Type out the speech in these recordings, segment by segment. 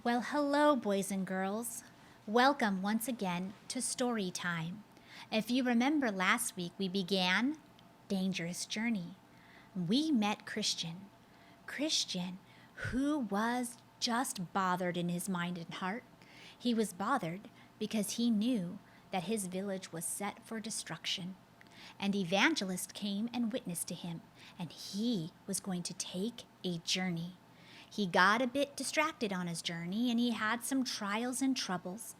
Well, hello, boys and girls. Welcome once again to Story Time. If you remember last week, we began Dangerous Journey. We met Christian. Christian, who was just bothered in his mind and heart. He was bothered because he knew that his village was set for destruction. And Evangelist came and witnessed to him, and he was going to take a journey. He got a bit distracted on his journey and he had some trials and troubles.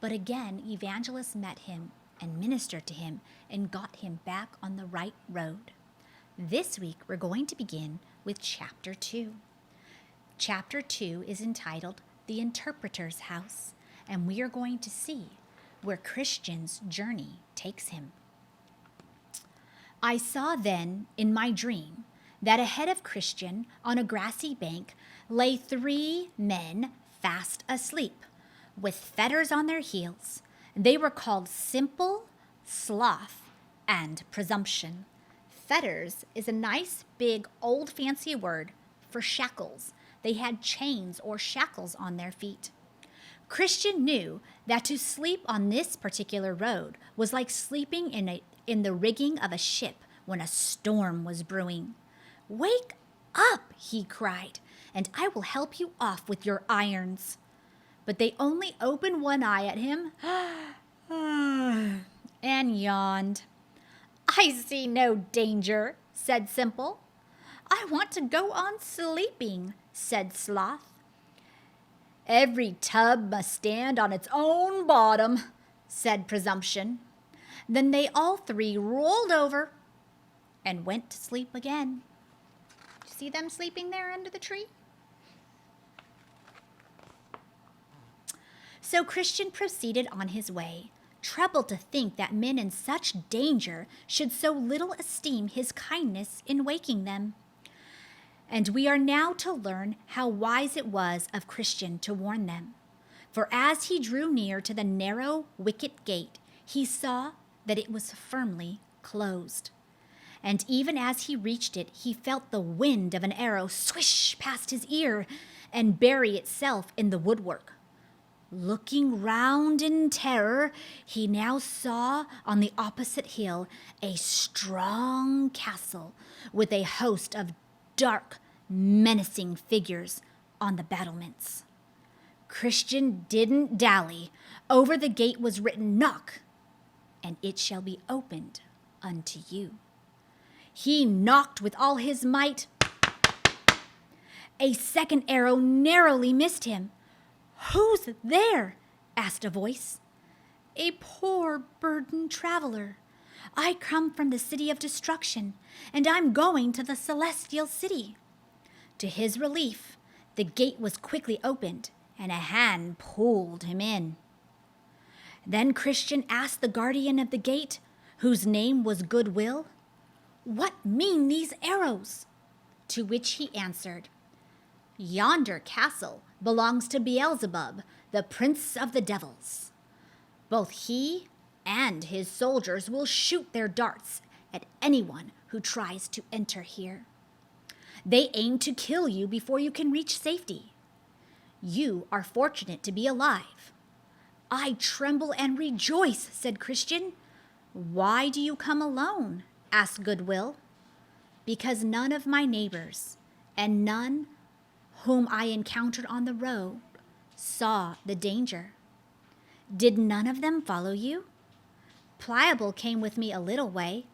But again, Evangelist met him and ministered to him and got him back on the right road. This week, we're going to begin with Chapter 2. Chapter 2 is entitled The Interpreter's House, and we are going to see where Christian's journey takes him. I saw then in my dream that ahead of Christian on a grassy bank lay 3 men fast asleep, with fetters on their heels. They were called Simple, Sloth, and Presumption. Fetters is a nice, big, old fancy word for shackles. They had chains or shackles on their feet. Christian knew that to sleep on this particular road was like sleeping in the rigging of a ship when a storm was brewing. "Wake up," he cried, "and I will help you off with your irons." But they only opened one eye at him and yawned. "I see no danger," said Simple. "I want to go on sleeping," said Sloth. "Every tub must stand on its own bottom," said Presumption. Then they all 3 rolled over and went to sleep again. See them sleeping there under the tree? So Christian proceeded on his way, troubled to think that men in such danger should so little esteem his kindness in waking them. And we are now to learn how wise it was of Christian to warn them. For as he drew near to the narrow wicket gate, he saw that it was firmly closed. And even as he reached it, he felt the wind of an arrow swish past his ear and bury itself in the woodwork. Looking round in terror, he now saw on the opposite hill a strong castle with a host of dark, menacing figures on the battlements. Christian didn't dally. Over the gate was written, "Knock, and it shall be opened unto you." He knocked with all his might. A second arrow narrowly missed him. "Who's there?" asked a voice. "A poor burdened traveler. I come from the city of destruction, and I'm going to the celestial city." To his relief, the gate was quickly opened, and a hand pulled him in. Then Christian asked the guardian of the gate, whose name was Goodwill, "What mean these arrows?" To which he answered, "Yonder castle belongs to Beelzebub, the prince of the devils. Both he and his soldiers will shoot their darts at anyone who tries to enter here. They aim to kill you before you can reach safety. You are fortunate to be alive." "I tremble and rejoice," said Christian. "Why do you come alone?" asked Goodwill. "Because none of my neighbors and none whom I encountered on the road saw the danger." "Did none of them follow you?" "Pliable came with me a little way,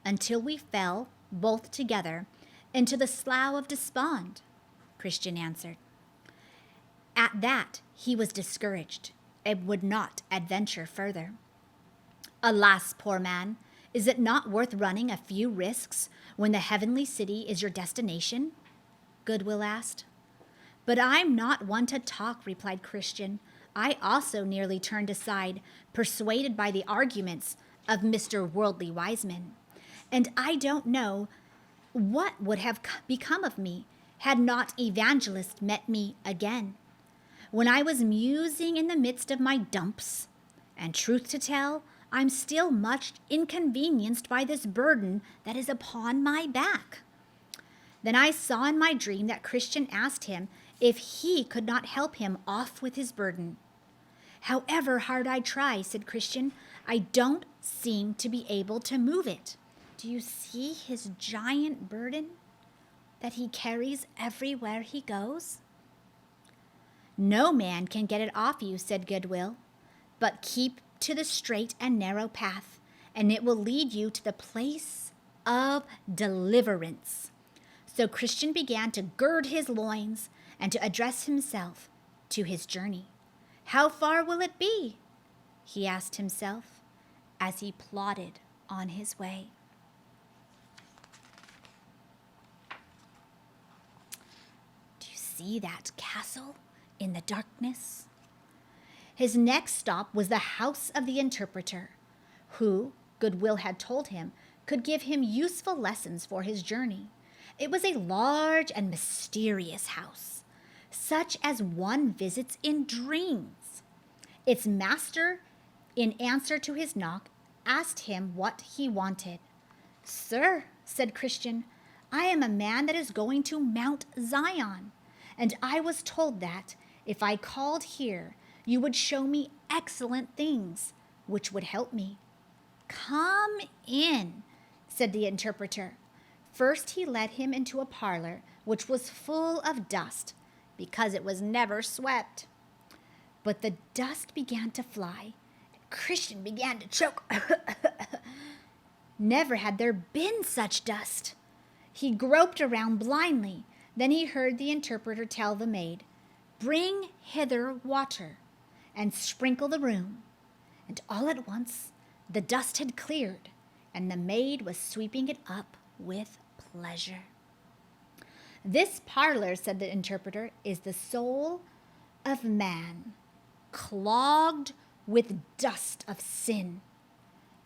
until we fell, both together, into the slough of despond," Christian answered. At that he was discouraged and would not adventure further. "Alas, poor man, is it not worth running a few risks when the heavenly city is your destination?" Goodwill asked. "But I'm not one to talk," replied Christian. "I also nearly turned aside, persuaded by the arguments of Mr. Worldly Wiseman. And I don't know what would have become of me had not Evangelist met me again, when I was musing in the midst of my dumps. And truth to tell, I'm still much inconvenienced by this burden that is upon my back." Then I saw in my dream that Christian asked him if he could not help him off with his burden. However hard I try, said Christian, I don't seem to be able to move it. Do you see his giant burden that he carries everywhere he goes? No man can get it off you, said Goodwill, but keep to the straight and narrow path, and it will lead you to the place of deliverance. So Christian began to gird his loins and to address himself to his journey. How far will it be? He asked himself as he plodded on his way. Do you see that castle in the darkness? His next stop was the house of the interpreter, who, Goodwill had told him, could give him useful lessons for his journey. It was a large and mysterious house, such as one visits in dreams. Its master, in answer to his knock, asked him what he wanted. Sir, said Christian, I am a man that is going to Mount Zion, and I was told that if I called here, you would show me excellent things, which would help me. Come in, said the interpreter. First he led him into a parlor which was full of dust, because it was never swept. But the dust began to fly, and Christian began to choke. Never had there been such dust. He groped around blindly. Then he heard the interpreter tell the maid, Bring hither water, and sprinkle the room. And all at once the dust had cleared, and the maid was sweeping it up with pleasure. This parlor, said the interpreter, is the soul of man, clogged with dust of sin.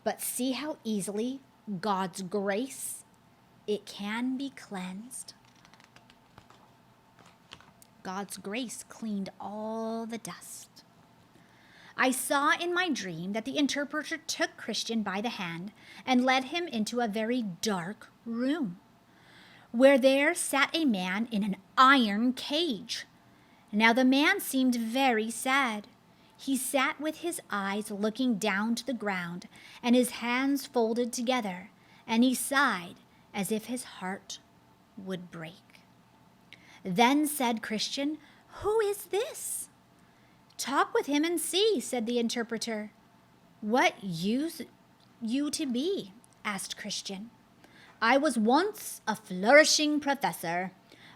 But see how easily God's grace, it can be cleansed. God's grace cleaned all the dust. I saw in my dream that the interpreter took Christian by the hand and led him into a very dark room, where there sat a man in an iron cage. Now the man seemed very sad. He sat with his eyes looking down to the ground and his hands folded together, and he sighed as if his heart would break. Then said Christian, Who is this? Talk with him and see, said the interpreter. What use you to be? Asked Christian. I was once a flourishing professor,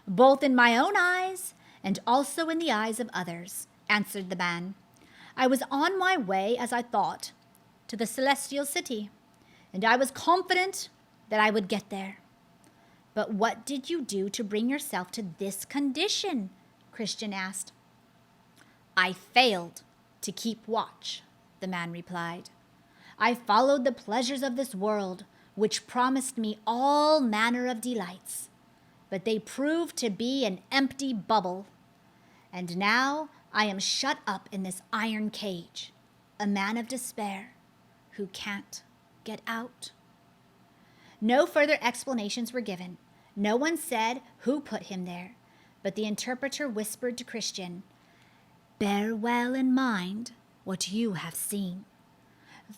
both in my own eyes and also in the eyes of others, answered the man. I was on my way, as I thought, to the celestial city, and I was confident that I would get there. But what did you do to bring yourself to this condition? Christian asked. I failed to keep watch, the man replied. I followed the pleasures of this world, which promised me all manner of delights, but they proved to be an empty bubble. And now I am shut up in this iron cage, a man of despair who can't get out. No further explanations were given. No one said who put him there, but the interpreter whispered to Christian, Bear well in mind what you have seen.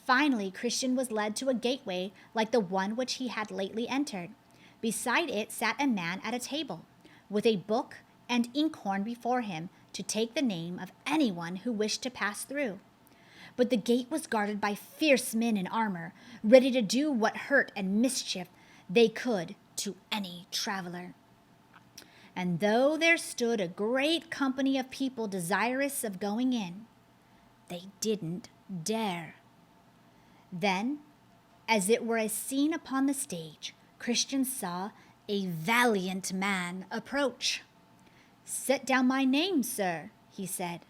Finally, Christian was led to a gateway like the one which he had lately entered. Beside it sat a man at a table, with a book and inkhorn before him to take the name of anyone who wished to pass through. But the gate was guarded by fierce men in armor, ready to do what hurt and mischief they could to any traveler. And though there stood a great company of people desirous of going in, they didn't dare. Then, as it were a scene upon the stage, Christian saw a valiant man approach. Set down my name, sir, he said.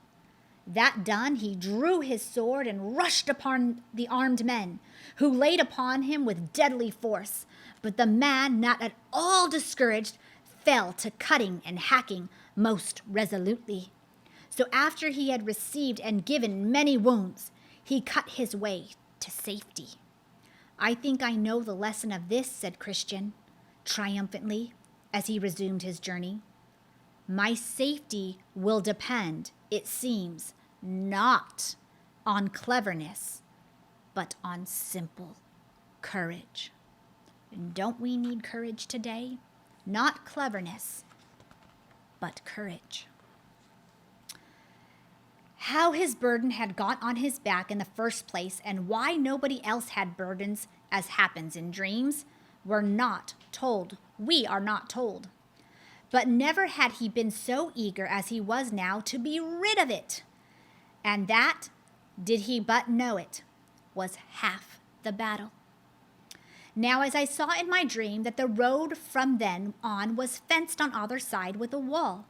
That done, he drew his sword and rushed upon the armed men, who laid upon him with deadly force. But the man, not at all discouraged, fell to cutting and hacking most resolutely. So after he had received and given many wounds, he cut his way to safety. I think I know the lesson of this, said Christian, triumphantly, as he resumed his journey. My safety will depend, it seems, not on cleverness, but on simple courage. And don't we need courage today? Not cleverness, but courage. How his burden had got on his back in the first place and why nobody else had burdens, as happens in dreams, we're not told. We are not told. But never had he been so eager as he was now to be rid of it. And that, did he but know it, was half the battle. Now, as I saw in my dream that the road from then on was fenced on either side with a wall.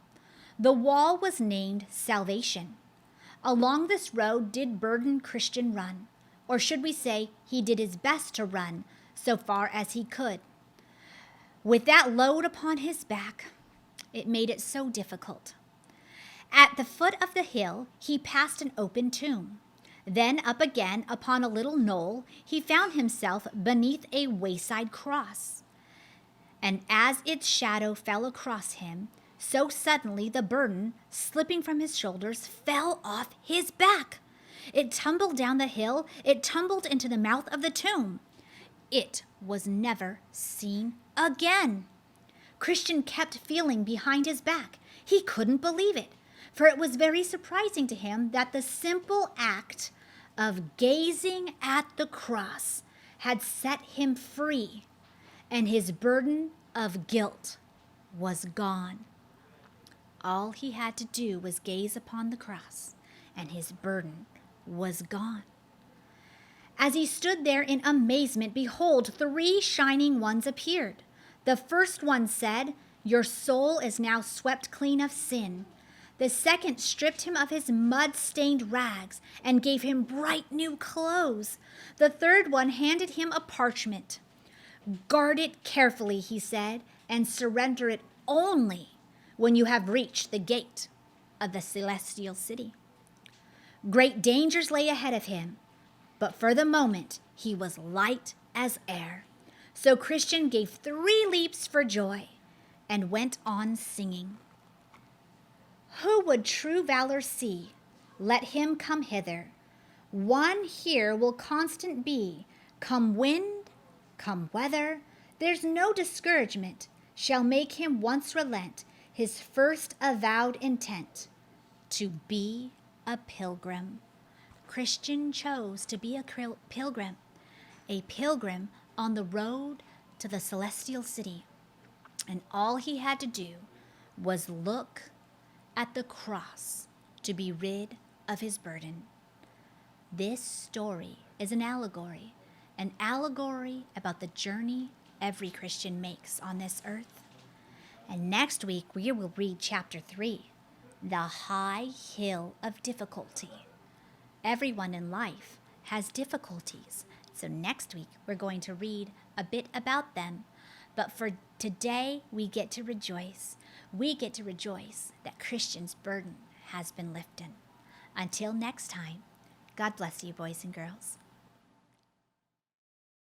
The wall was named Salvation. Along this road did burdened Christian run, or should we say he did his best to run so far as he could. With that load upon his back, it made it so difficult. At the foot of the hill, he passed an open tomb. Then up again upon a little knoll, he found himself beneath a wayside cross. And as its shadow fell across him, so suddenly the burden, slipping from his shoulders, fell off his back. It tumbled down the hill, it tumbled into the mouth of the tomb. It was never seen again. Christian kept feeling behind his back. He couldn't believe it, for it was very surprising to him that the simple act of gazing at the cross had set him free, and his burden of guilt was gone. All he had to do was gaze upon the cross, and his burden was gone. As he stood there in amazement, behold, 3 shining ones appeared. The first one said, "Your soul is now swept clean of sin." The second stripped him of his mud-stained rags and gave him bright new clothes. The third one handed him a parchment. "Guard it carefully," he said, "and surrender it only when you have reached the gate of the celestial city." Great dangers lay ahead of him, but for the moment he was light as air. So Christian gave 3 leaps for joy and went on singing. Who would true valor see? Let him come hither. One here will constant be. Come wind, come weather, there's no discouragement shall make him once relent his first avowed intent, to be a pilgrim. Christian chose to be a pilgrim on the road to the celestial city. And all he had to do was look at the cross to be rid of his burden. This story is an allegory about the journey every Christian makes on this earth. And next week we will read chapter 3, The High Hill of Difficulty. Everyone in life has difficulties, so next week we're going to read a bit about them. But for today, we get to rejoice. We get to rejoice that Christian's burden has been lifted. Until next time, God bless you, boys and girls.